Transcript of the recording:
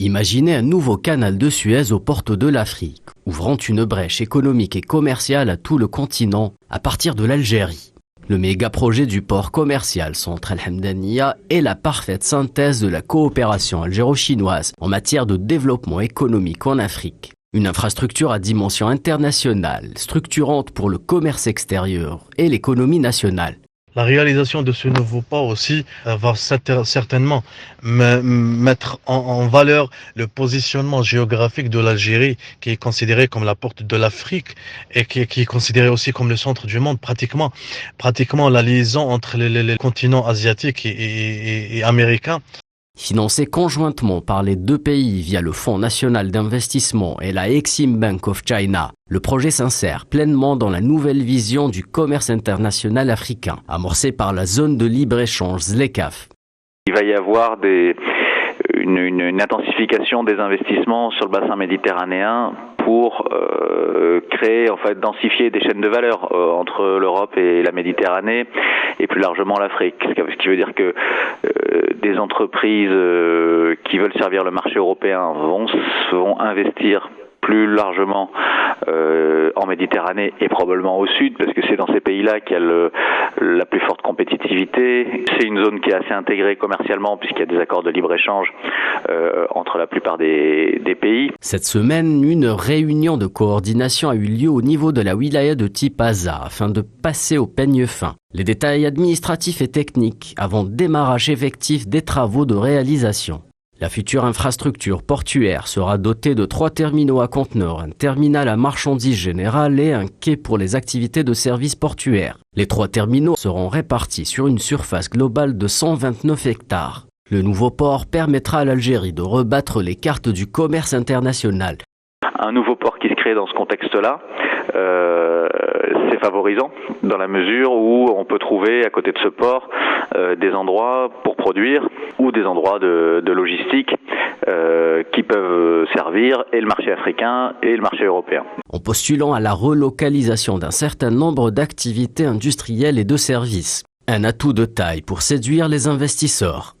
Imaginez un nouveau canal de Suez aux portes de l'Afrique, ouvrant une brèche économique et commerciale à tout le continent à partir de l'Algérie. Le méga-projet du port commercial Centre El Hamdaniya est la parfaite synthèse de la coopération algéro-chinoise en matière de développement économique en Afrique. Une infrastructure à dimension internationale, structurante pour le commerce extérieur et l'économie nationale. La réalisation de ce nouveau port aussi va certainement mettre en valeur le positionnement géographique de l'Algérie, qui est considéré comme la porte de l'Afrique et qui est considéré aussi comme le centre du monde. Pratiquement la liaison entre les continents asiatiques et américains. Financé conjointement par les deux pays via le Fonds national d'investissement et la Exim Bank of China, le projet s'insère pleinement dans la nouvelle vision du commerce international africain, amorcée par la zone de libre-échange ZLECAf. Il va y avoir une intensification des investissements sur le bassin méditerranéen pour créer, densifier des chaînes de valeur entre l'Europe et la Méditerranée et plus largement l'Afrique. Ce qui veut dire que des entreprises qui veulent servir le marché européen vont investir plus largement en Méditerranée et probablement au sud, parce que c'est dans ces pays-là qu'il y a la plus forte compétitivité. C'est une zone qui est assez intégrée commercialement, puisqu'il y a des accords de libre-échange entre la plupart des pays. Cette semaine, une réunion de coordination a eu lieu au niveau de la wilaya de Tipaza afin de passer au peigne fin. Les détails administratifs et techniques avant démarrage effectif des travaux de réalisation. La future infrastructure portuaire sera dotée de 3 terminaux à conteneurs, un terminal à marchandises générales et un quai pour les activités de services portuaires. Les 3 terminaux seront répartis sur une surface globale de 129 hectares. Le nouveau port permettra à l'Algérie de rebattre les cartes du commerce international. Un nouveau port qui se crée dans ce contexte-là, c'est favorisant dans la mesure où on peut trouver à côté de ce port des endroits pour produire ou des endroits de logistique qui peuvent servir et le marché africain et le marché européen. En postulant à la relocalisation d'un certain nombre d'activités industrielles et de services, un atout de taille pour séduire les investisseurs.